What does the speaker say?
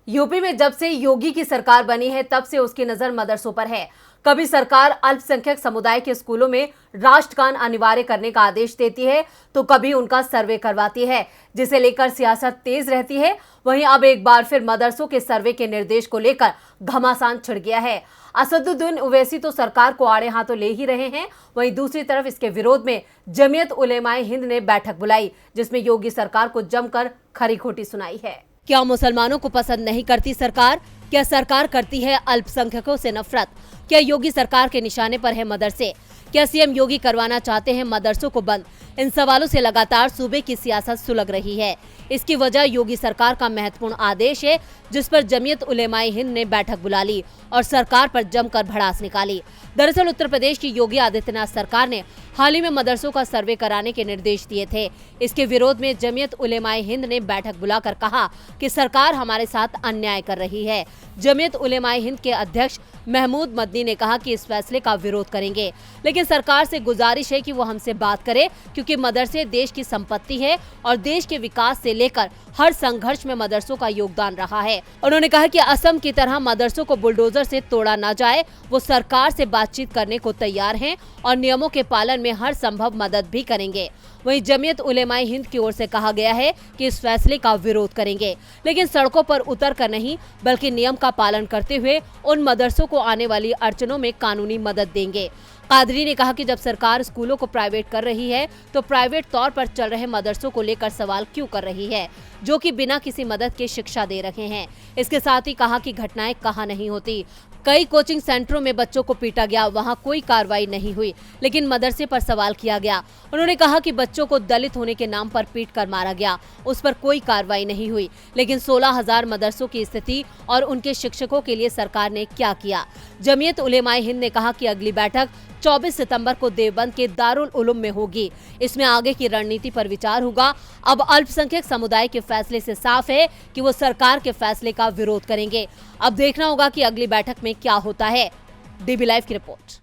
UP में जब से योगी की सरकार बनी है तब से उसकी नजर मदरसों पर है। कभी सरकार अल्पसंख्यक समुदाय के स्कूलों में राष्ट्रगान अनिवार्य करने का आदेश देती है तो कभी उनका सर्वे करवाती है, जिसे लेकर सियासत तेज रहती है। वहीं अब एक बार फिर मदरसों के सर्वे के निर्देश को लेकर घमासान छिड़ गया है। असदुद्दीन ओवैसी तो सरकार को आड़े हाथों ले ही रहे हैं, वहीं दूसरी तरफ इसके विरोध में जमीयत उलेमाए हिंद ने बैठक बुलाई, जिसमें योगी सरकार को जमकर खरी खोटी सुनाई है। क्या मुसलमानों को पसंद नहीं करती सरकार? क्या सरकार करती है अल्पसंख्यकों से नफरत? क्या योगी सरकार के निशाने पर है मदरसे? क्या सीएम योगी करवाना चाहते हैं मदरसों को बंद? इन सवालों से लगातार सूबे की सियासत सुलग रही है। इसकी वजह योगी सरकार का महत्वपूर्ण आदेश है, जिस पर जमीयत उलेमाए हिंद ने बैठक बुला ली और सरकार पर जमकर भड़ास निकाली। दरअसल उत्तर प्रदेश की योगी आदित्यनाथ सरकार ने हाल ही में मदरसों का सर्वे कराने के निर्देश दिए थे। इसके विरोध में जमीयत उलेमाए हिंद ने बैठक बुलाकर कहा कि सरकार हमारे साथ अन्याय कर रही है। जमीयत उलेमाए हिंद के अध्यक्ष महमूद मदनी ने कहा कि इस फैसले का विरोध करेंगे, लेकिन सरकार से गुजारिश है कि वो हमसे बात करे, क्योंकि मदरसे देश की संपत्ति है और देश के विकास से लेकर हर संघर्ष में मदरसों का योगदान रहा है। उन्होंने कहा कि असम की तरह मदरसों को बुलडोजर से तोड़ा न जाए। वो सरकार से बातचीत करने को तैयार हैं और नियमों के पालन में हर संभव मदद भी करेंगे। वहीं जमीयत उलेमाए हिंद की ओर से कहा गया है कि इस फैसले का विरोध करेंगे, लेकिन सड़कों पर उतर कर नहीं, बल्कि नियम का पालन करते हुए उन मदरसों को आने वाली अड़चनों में कानूनी मदद देंगे। कादरी ने कहा कि जब सरकार स्कूलों को प्राइवेट कर रही है तो प्राइवेट तौर पर चल रहे मदरसों को लेकर सवाल क्यों कर रही है, जो कि बिना किसी मदद के शिक्षा दे रहे हैं। इसके साथ ही कहा कि घटनाएं कहाँ नहीं होती। कई कोचिंग सेंटरों में बच्चों को पीटा गया, वहां कोई कार्रवाई नहीं हुई, लेकिन मदरसे पर सवाल किया गया। उन्होंने कहा कि बच्चों को दलित होने के नाम पर पीट कर मारा गया, उस पर कोई कार्रवाई नहीं हुई, लेकिन 16,000 मदरसों की स्थिति और उनके शिक्षकों के लिए सरकार ने क्या किया। जमीयत उलेमाए हिंद ने कहा कि अगली बैठक 24 सितंबर को देवबंद के दारुल उलूम में होगी। इसमें आगे की रणनीति पर विचार होगा। अब अल्पसंख्यक समुदाय के फैसले से साफ है कि वो सरकार के फैसले का विरोध करेंगे। अब देखना होगा कि अगली बैठक में क्या होता है। डीबी लाइव की रिपोर्ट।